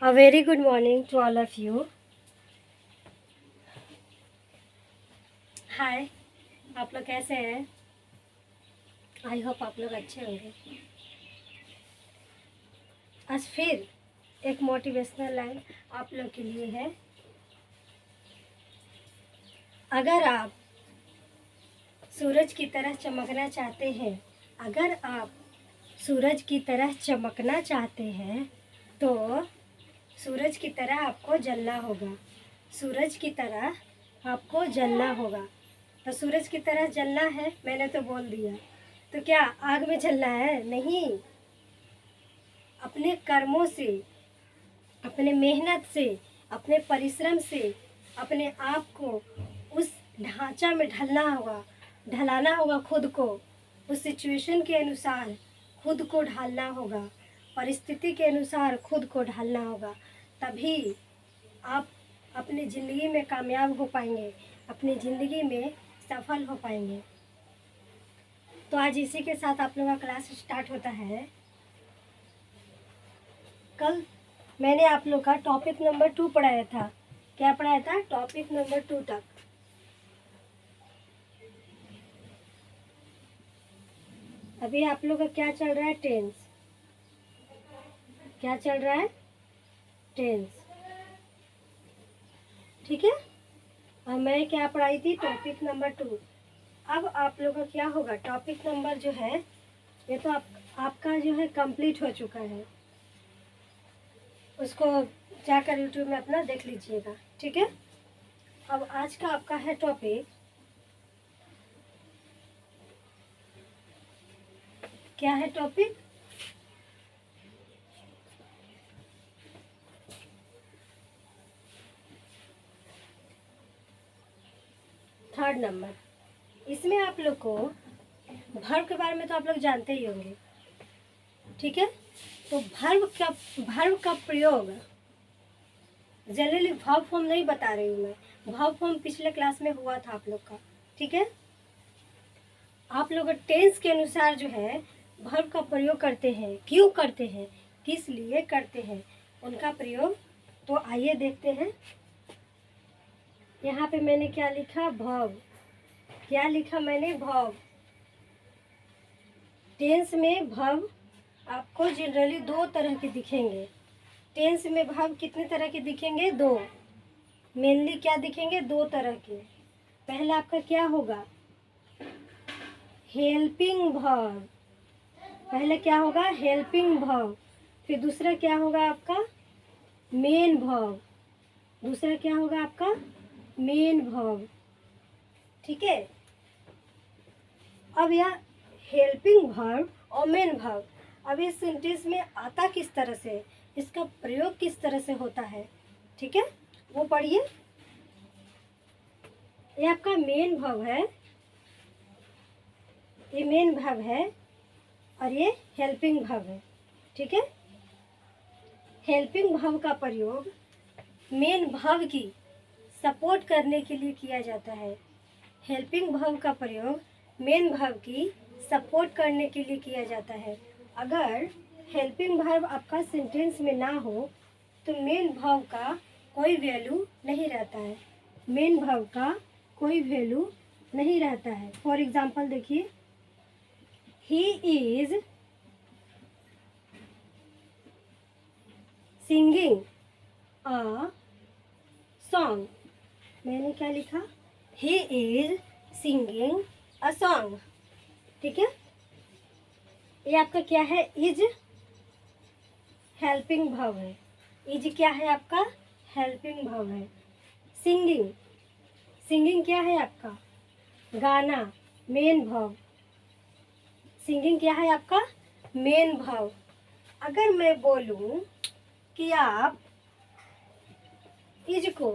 A very good morning to all of you. हाय, आप लोग कैसे हैं? आई होप आप लोग अच्छे होंगे। आज फिर एक मोटिवेशनल लाइन आप लोग के लिए है। अगर आप सूरज की तरह चमकना चाहते हैं, अगर आप सूरज की तरह चमकना चाहते हैं तो सूरज की तरह आपको जलना होगा। सूरज की तरह आपको जलना होगा। तो सूरज की तरह जलना है, मैंने तो बोल दिया। तो क्या आग में जलना है? नहीं। अपने कर्मों से, अपने मेहनत से, अपने परिश्रम से अपने आप को उस ढांचा में ढलाना होगा खुद को। उस सिचुएशन के अनुसार खुद को ढालना होगा, परिस्थिति के अनुसार खुद को ढालना होगा। तभी आप अपनी ज़िंदगी में कामयाब हो पाएंगे, अपनी ज़िंदगी में सफल हो पाएंगे। तो आज इसी के साथ आप लोगों का क्लास स्टार्ट होता है। कल मैंने आप लोग का टॉपिक नंबर 2 पढ़ाया था। क्या पढ़ाया था? टॉपिक नंबर 2 तक। अभी आप लोग का क्या चल रहा है? टेंस। क्या चल रहा है? टेंस। ठीक है। और मैं क्या पढ़ाई थी? Topic number 2। अब आप लोग का क्या होगा? टॉपिक नंबर जो है ये तो आपका जो है कंप्लीट हो चुका है। उसको जाकर यूट्यूब में अपना देख लीजिएगा। ठीक है। अब आज का आपका है टॉपिक, क्या है टॉपिक? Third number. इसमें आप लोग को वर्ब के बारे में तो आप लोग जानते ही होंगे। ठीक है। तो वर्ब का प्रयोग जनरली वर्ब फॉर्म नहीं बता रही हूँ मैं। वर्ब फॉर्म पिछले क्लास में हुआ था आप लोग का। ठीक है। आप लोग टेंस के अनुसार जो है वर्ब का प्रयोग करते हैं। क्यों करते हैं, किस लिए करते हैं, उनका प्रयोग तो आइए देखते हैं। यहाँ पे मैंने क्या लिखा? वर्ब। क्या लिखा मैंने? वर्ब। टेंस में वर्ब आपको जनरली 2 तरह के दिखेंगे। टेंस में वर्ब कितने तरह के दिखेंगे? 2। मेनली क्या दिखेंगे? 2 तरह के। पहला आपका क्या होगा? Helping verb. पहले क्या होगा? Helping verb. फिर दूसरा क्या होगा आपका? Main verb. दूसरा क्या होगा आपका? Main verb. ठीक है। अब यह हेल्पिंग वर्ब और मेन वर्ब, अब इस सेंटेंस में आता किस तरह से, इसका प्रयोग किस तरह से होता है, ठीक है, वो पढ़िए। ये आपका मेन वर्ब है, ये मेन वर्ब है और ये हेल्पिंग वर्ब है। ठीक है। हेल्पिंग वर्ब का प्रयोग मेन वर्ब की सपोर्ट करने के लिए किया जाता है। हेल्पिंग वर्ब का प्रयोग मेन वर्ब की सपोर्ट करने के लिए किया जाता है। अगर हेल्पिंग वर्ब आपका सेंटेंस में ना हो तो मेन वर्ब का कोई वैल्यू नहीं रहता है। मेन वर्ब का कोई वैल्यू नहीं रहता है। फॉर एग्जाम्पल देखिए, he is singing a song. मैंने क्या लिखा? He is singing a song. ठीक है। ये आपका क्या है? इज हेल्पिंग वर्ब है। इज क्या है आपका? हेल्पिंग वर्ब है। सिंगिंग, सिंगिंग क्या है आपका? गाना, मेन वर्ब। सिंगिंग क्या है आपका? Main verb. अगर मैं बोलूं कि आप इज को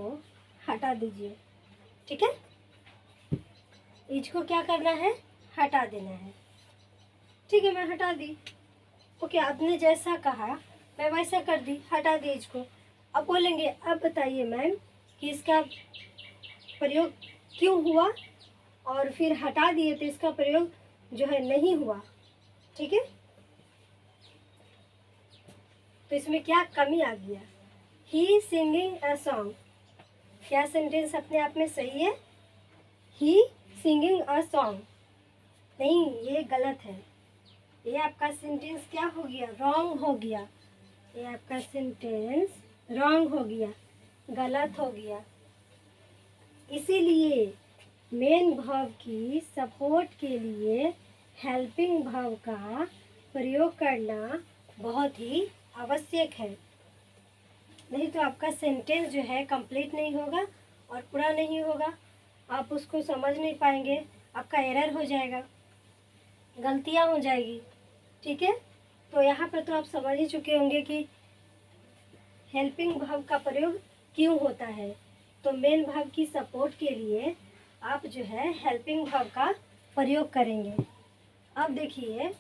हटा दीजिए, ठीक है, इज को क्या करना है? हटा देना है। ठीक है, मैं हटा दी। ओके, आपने जैसा कहा मैं वैसा कर दी, हटा दी इज को। अब बोलेंगे, अब बताइए मैम कि इसका प्रयोग क्यों हुआ, और फिर हटा दिए तो इसका प्रयोग जो है नहीं हुआ। ठीक है। तो इसमें क्या कमी आ गया? ही सिंगिंग अ सॉन्ग। क्या सेंटेंस अपने आप में सही है? ही सिंगिंग अ सॉन्ग। नहीं, ये गलत है। ये आपका सेंटेंस क्या हो गया? रॉन्ग हो गया। ये आपका सेंटेंस रॉन्ग हो गया, गलत हो गया। इसीलिए मेन वर्ब की सपोर्ट के लिए हेल्पिंग वर्ब का प्रयोग करना बहुत ही आवश्यक है। नहीं तो आपका सेंटेंस जो है कंप्लीट नहीं होगा और पूरा नहीं होगा। आप उसको समझ नहीं पाएंगे, आपका एरर हो जाएगा, गलतियाँ हो जाएगी। ठीक है, तो यहाँ पर तो आप समझ ही चुके होंगे कि हेल्पिंग वर्ब का प्रयोग क्यों होता है। तो मेन वर्ब की सपोर्ट के लिए आप जो है हेल्पिंग वर्ब का प्रयोग करेंगे। अब देखिए,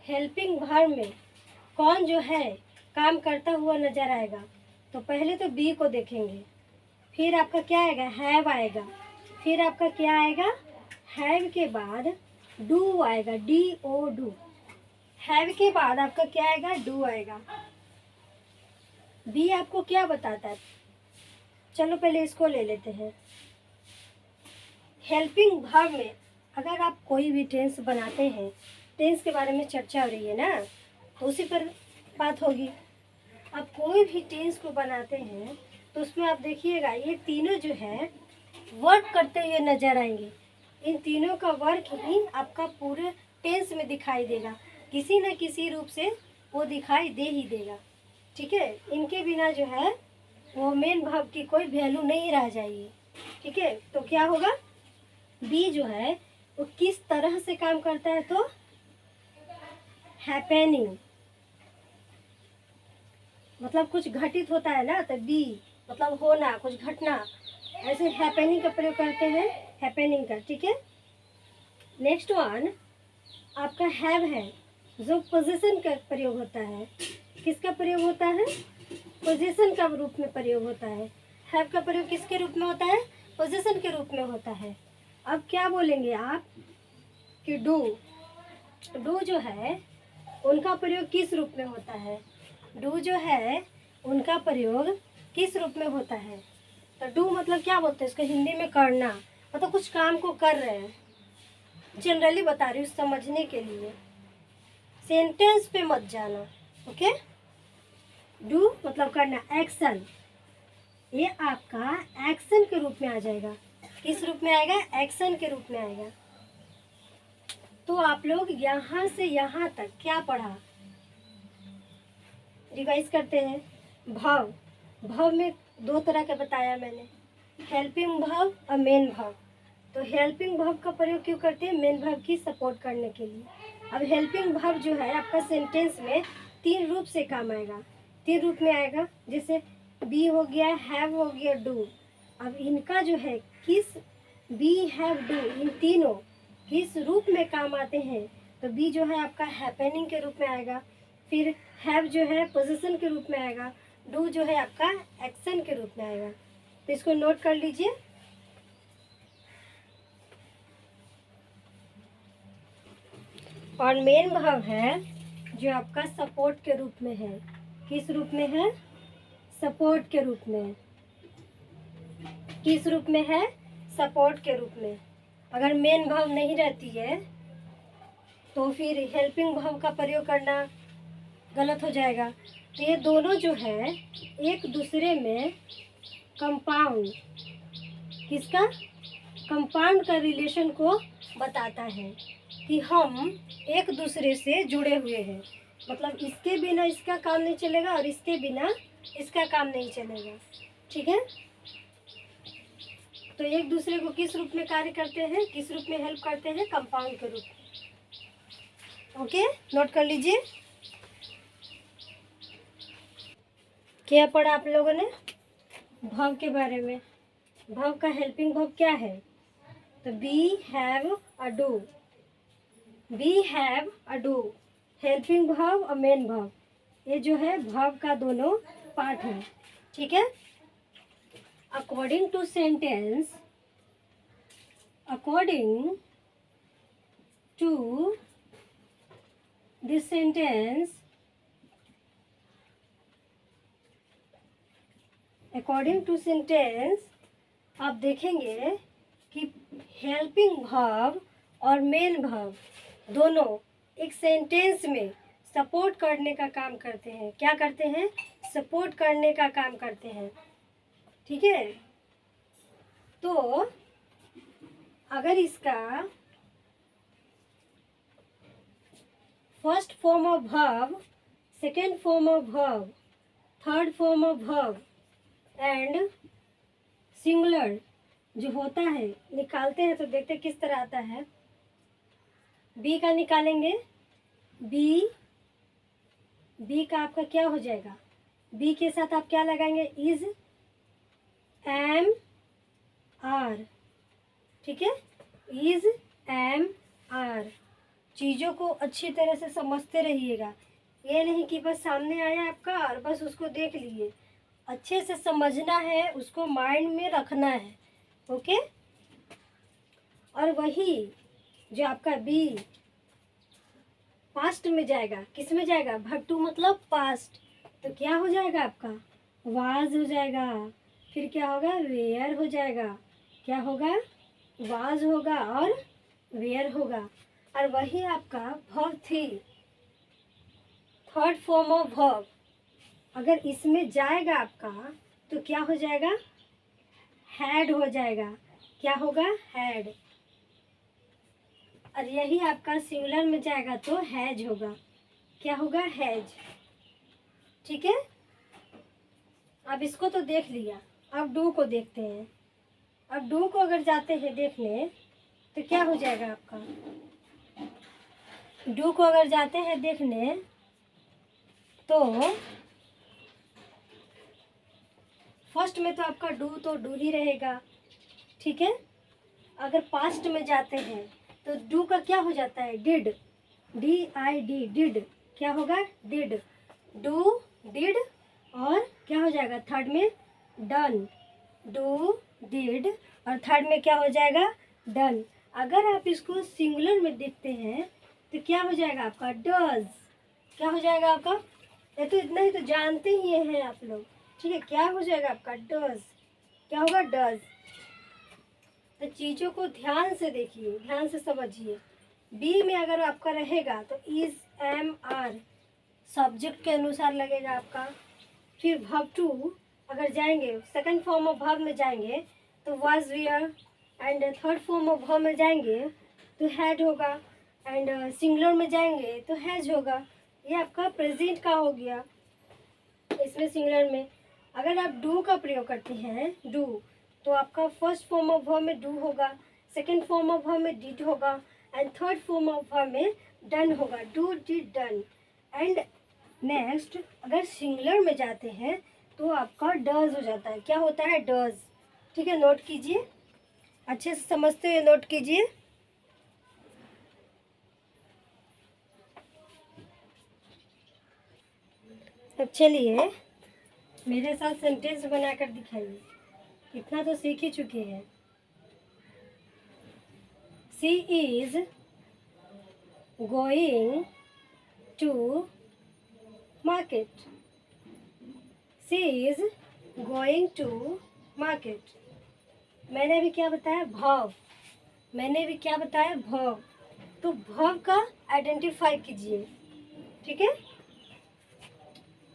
हेल्पिंग वर्ब में कौन जो है काम करता हुआ नजर आएगा। तो पहले तो बी को देखेंगे, फिर आपका क्या आएगा? हैव आएगा। फिर आपका क्या आएगा? हैव के बाद डू आएगा, DOD। हैव के बाद आपका क्या आएगा? डू आएगा। बी आपको क्या बताता है? चलो पहले इसको ले लेते हैं। हेल्पिंग वर्ब में अगर आप कोई भी टेंस बनाते हैं, टेंस के बारे में चर्चा हो रही है ना, तो उसी पर बात होगी। आप कोई भी टेंस को बनाते हैं तो उसमें आप देखिएगा ये तीनों जो है वर्क करते हुए नजर आएंगे। इन तीनों का वर्क ही आपका पूरे टेंस में दिखाई देगा, किसी न किसी रूप से वो दिखाई दे ही देगा। ठीक है, इनके बिना जो है वो मेन वर्ब की कोई वैल्यू नहीं रह जाएगी। ठीक है, तो क्या होगा? बी जो है वो किस तरह से काम करता है? तो हैपेनिंग, मतलब कुछ घटित होता है ना, तो बी मतलब होना, कुछ घटना, ऐसे हैपेनिंग का प्रयोग करते हैं, हैपेनिंग का। ठीक है, नेक्स्ट वन आपका हैव है, जो पोजीशन का प्रयोग होता है। किसका प्रयोग होता है? पोजीशन का रूप में प्रयोग होता है। हैव का प्रयोग किसके रूप में होता है? पोजीशन के रूप में होता है। अब क्या बोलेंगे आप कि डू जो है उनका प्रयोग किस रूप में होता है? डू जो है उनका प्रयोग किस रूप में होता है? तो डू मतलब क्या बोलते हैं इसको हिंदी में? करना, मतलब कुछ काम को कर रहे हैं। जनरली बता रही हूँ समझने के लिए, सेंटेंस पे मत जाना। ओके, डू मतलब करना, एक्शन। ये आपका एक्शन के रूप में आ जाएगा। किस रूप में आएगा? एक्शन के रूप में आएगा। तो आप लोग यहाँ से यहाँ तक क्या पढ़ा? रिवाइज करते हैं। भाव में दो तरह के बताया मैंने, हेल्पिंग भाव और मेन भाव। तो हेल्पिंग भाव का प्रयोग क्यों करते हैं? मेन भाव की सपोर्ट करने के लिए। अब हेल्पिंग भाव जो है आपका सेंटेंस में तीन रूप से काम आएगा, तीन रूप में आएगा। जैसे बी हो गया, हैव हो गया, डू। अब इनका जो है किस, बी, हैव, डू, इन तीनों किस रूप में काम आते हैं? तो बी जो है आपका हैपनिंग के रूप में आएगा, फिर हैव जो है पोजीशन के रूप में आएगा, डू जो है आपका एक्शन के रूप में आएगा। तो इसको नोट कर लीजिए। और मेन भाव है जो आपका सपोर्ट के रूप में है। किस रूप में है? सपोर्ट के रूप में। किस रूप में है? सपोर्ट के रूप में। अगर मेन भाव नहीं रहती है तो फिर हेल्पिंग भाव का प्रयोग करना गलत हो जाएगा। तो ये दोनों जो है एक दूसरे में कंपाउंड, किसका? कंपाउंड का रिलेशन को बताता है कि हम एक दूसरे से जुड़े हुए हैं। मतलब इसके बिना इसका काम नहीं चलेगा और इसके बिना इसका काम नहीं चलेगा। ठीक है, तो एक दूसरे को किस रूप में कार्य करते हैं, किस रूप में हेल्प करते हैं? कंपाउंड के रूप में। ओके, नोट कर लीजिए। क्या पढ़ा आप लोगों ने भाव के बारे में? भाव का हेल्पिंग भाव क्या है? तो बी, हैव और डू। बी, हैव और डू, हेल्पिंग भाव और मेन भाव, ये जो है भाव का दोनों पार्ट है। ठीक है, according to sentence, according to this sentence, according to sentence आप देखेंगे कि हेल्पिंग वर्ब और मेन वर्ब दोनों एक सेंटेंस में सपोर्ट करने का काम करते हैं। क्या करते हैं? सपोर्ट करने का काम करते हैं। ठीक है, तो अगर इसका first form of verb, second form of verb, third form of verb and singular जो होता है निकालते हैं तो देखते हैं किस तरह आता है। बी का निकालेंगे, बी का आपका क्या हो जाएगा? बी के साथ आप क्या लगाएंगे? Is, am, are. ठीक है, इज, एम, आर। चीज़ों को अच्छी तरह से समझते रहिएगा। ये नहीं कि बस सामने आया आपका और बस उसको देख लिए। अच्छे से समझना है, उसको माइंड में रखना है। ओके, और वही जो आपका बी पास्ट में जाएगा, किस में जाएगा? वर्ब टू मतलब पास्ट, तो क्या हो जाएगा आपका? वाज हो जाएगा। फिर क्या होगा? वेयर हो जाएगा। क्या होगा? वाज होगा और वेयर होगा। और वही आपका वर्ब थी, थर्ड फॉर्म ऑफ वर्ब, अगर इसमें जाएगा आपका तो क्या हो जाएगा? हैड हो जाएगा। क्या होगा? हैड। और यही आपका सिंगुलर में जाएगा तो हैज होगा। क्या होगा? हैज। ठीक है, अब इसको तो देख लिया, अब डू को देखते हैं। अब डू को अगर जाते हैं देखने तो क्या हो जाएगा आपका? डू को अगर जाते हैं देखने तो फर्स्ट में तो आपका डू तो डू ही रहेगा। ठीक है, अगर पास्ट में जाते हैं तो डू का क्या हो जाता है? Did, DID, did. क्या होगा? डिड। डू, डिड और क्या हो जाएगा थर्ड में? डन। डू, डिड और थर्ड में क्या हो जाएगा? डन। अगर आप इसको सिंगुलर में देखते हैं तो क्या हो जाएगा आपका? डज। क्या हो जाएगा आपका? ये तो इतना ही तो जानते ही हैं आप लोग। ठीक है, क्या हो जाएगा आपका? डज। क्या होगा? डज। तो चीज़ों को ध्यान से देखिए, ध्यान से समझिए। बी में अगर आपका रहेगा तो इज, एम, आर सब्जेक्ट के अनुसार लगेगा आपका। फिर वर्ब टू अगर जाएंगे, सेकंड फॉर्म ऑफ वर्ब में जाएंगे तो was, were and third form of verb में जाएंगे तो हैड होगा एंड सिंगुलर में जाएंगे तो हैज होगा। ये आपका प्रेजेंट का हो गया। इसमें सिंगुलर में अगर आप डू का प्रयोग करते हैं, डू, तो आपका फर्स्ट फॉर्म ऑफ वर्ब में डू होगा, सेकंड फॉर्म ऑफ वर्ब में डिड होगा and third form of verb में डन होगा। Do, did, done. And next अगर सिंगुलर में जाते हैं तो आपका डज हो जाता है। क्या होता है? डज। ठीक है, नोट कीजिए, अच्छे से समझते हुए नोट कीजिए। अब चलिए मेरे साथ सेंटेंस बनाकर दिखाइए। इतना तो सीख ही चुके हैं। She is going to market. She is going to market. मैंने भी क्या बताया? वर्ब। मैंने भी क्या बताया? वर्ब। तो वर्ब का आइडेंटिफाई कीजिए। ठीक है,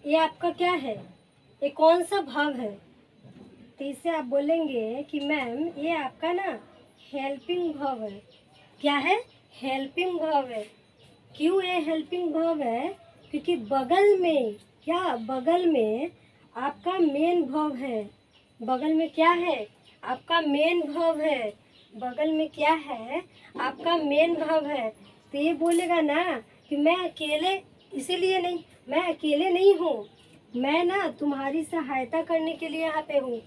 ये आपका क्या है? ये कौन सा वर्ब है? तो इससे आप बोलेंगे कि मैम ये आपका ना हेल्पिंग वर्ब है। क्या है? हेल्पिंग वर्ब है। क्यों ये हेल्पिंग वर्ब है? क्योंकि बगल में क्या? बगल में आपका मेन वर्ब है। बगल में क्या है? आपका मेन वर्ब है। बगल में क्या है? आपका मेन वर्ब है। तो ये बोलेगा ना कि मैं अकेले, इसीलिए नहीं, मैं अकेले नहीं हूँ, मैं ना तुम्हारी सहायता करने के लिए यहाँ पे हूँ।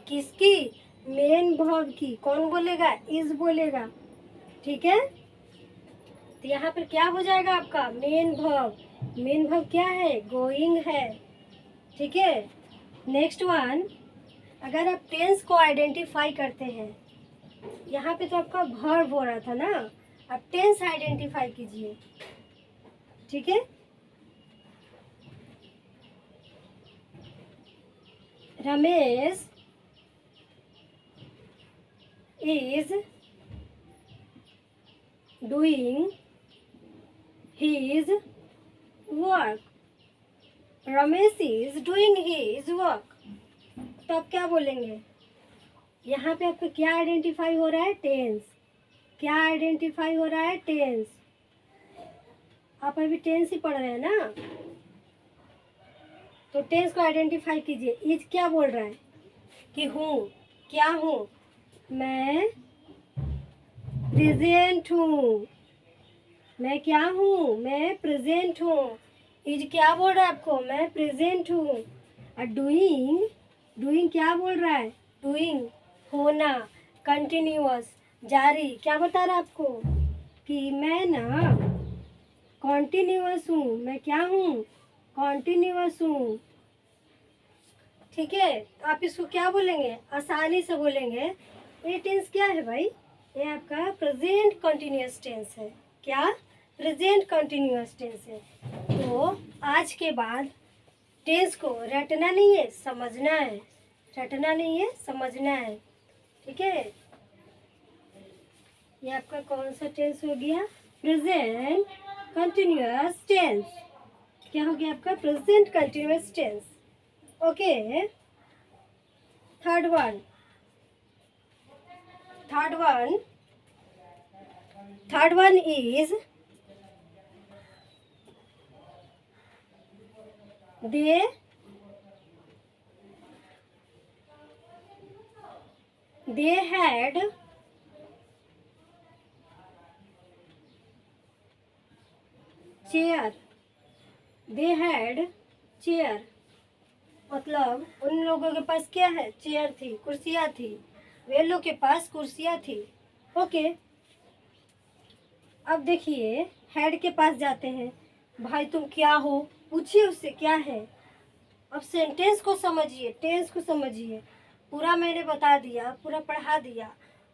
किसकी? मेन वर्ब की। कौन बोलेगा? इज बोलेगा। ठीक है, तो यहाँ पर क्या हो जाएगा आपका? Main verb. मेन वर्ब क्या है? गोइंग है। ठीक है, नेक्स्ट वन, अगर आप टेंस को आइडेंटिफाई करते हैं, यहाँ पे तो आपका वर्ब हो रहा था ना, आप टेंस आइडेंटिफाई कीजिए। ठीक है, Ramesh is doing his work. Ramesh is doing his work. तो आप क्या बोलेंगे? यहाँ पे आपका क्या आइडेंटिफाई हो रहा है? टेंस। क्या आइडेंटिफाई हो रहा है? टेंस। आप अभी टेंस ही पढ़ रहे हैं ना, तो टेंस को आइडेंटिफाई कीजिए। इज क्या बोल रहा है? कि हूँ। क्या हूँ? मैं प्रेजेंट हूँ। मैं क्या हूँ? मैं प्रेजेंट हूँ। इज क्या बोल रहा है आपको? मैं प्रेजेंट हूँ। और डूइंग, डूइंग क्या बोल रहा है? डूइंग होना, कंटिन्यूअस, जारी। क्या बता रहा है आपको? कि मैं ना कॉन्टिन्यूअस हूँ। मैं क्या हूँ? कॉन्टिन्यूअस हूँ। ठीक है, तो आप इसको क्या बोलेंगे? आसानी से बोलेंगे। ये टेंस क्या है भाई? ये आपका प्रेजेंट कंटिन्यूअस टेंस है। क्या? प्रेजेंट कंटिन्यूअस टेंस है। तो आज के बाद टेंस को रटना नहीं है, समझना है। रटना नहीं है, समझना है। ठीक है, ये आपका कौन सा टेंस हो गया? Present continuous tense. क्या हो गया आपका? Present continuous tense. Okay, third one is they had chair. They had chair, मतलब उन लोगों के पास क्या है? चेयर थी, कुर्सियाँ थी। वे लोग के पास कुर्सियाँ थी। ओके, अब देखिए हेड के पास जाते हैं। भाई तुम क्या हो? पूछिए उससे क्या है। अब सेंटेंस को समझिए, टेंस को समझिए। पूरा मैंने बता दिया, पूरा पढ़ा दिया।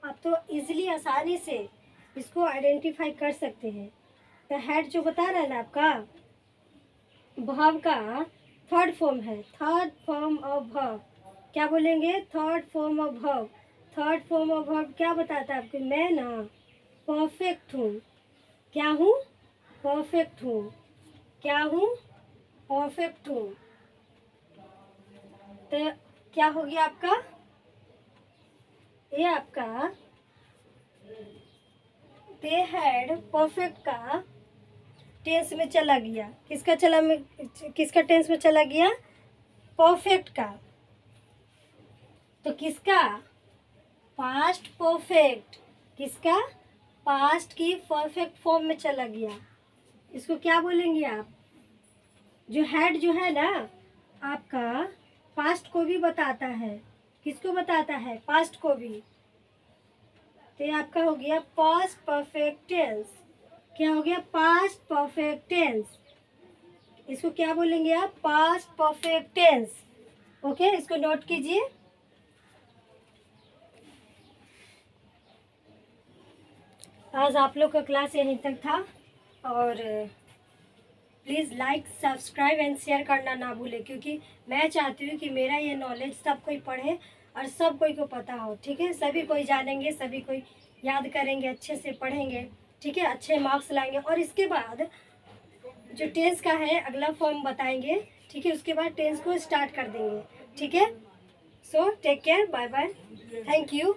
आप तो इजीली, आसानी से इसको आइडेंटिफाई कर सकते हैं। तो हेड जो बता रहा है ना आपका, वर्ब का थर्ड फॉर्म है। थर्ड फॉर्म ऑफ वर्ब क्या बोलेंगे? Third form of verb. Third form of verb क्या बताता है आपको? मैं ना परफेक्ट हूँ। क्या हूँ? परफेक्ट हूँ। क्या हूँ? परफेक्ट हूँ। तो क्या हो गया आपका? ये आपका दे हैड परफेक्ट का टेंस में चला गया। किसका टेंस में चला गया? परफेक्ट का। तो किसका? Past perfect. किसका? पास्ट की परफेक्ट फॉर्म में चला गया। इसको क्या बोलेंगे आप? जो हेड जो है ना आपका, पास्ट को भी बताता है। किसको बताता है? पास्ट को भी। तो ये आपका हो गया पास्ट परफेक्ट टेंस। क्या हो गया? Past perfect tense. इसको क्या बोलेंगे आप? Past perfect tense. ओके, इसको नोट कीजिए। आज आप लोग का क्लास यहीं तक था, और please like, subscribe and share करना ना भूलें, क्योंकि मैं चाहती हूँ कि मेरा ये नॉलेज सब कोई पढ़े और सब कोई को पता हो। ठीक है, सभी कोई जानेंगे, सभी कोई याद करेंगे, अच्छे से पढ़ेंगे। ठीक है, अच्छे मार्क्स लाएंगे। और इसके बाद जो टेंस का है अगला फॉर्म बताएंगे। ठीक है, उसके बाद टेंस को स्टार्ट कर देंगे। ठीक है, so take care, bye bye, thank you.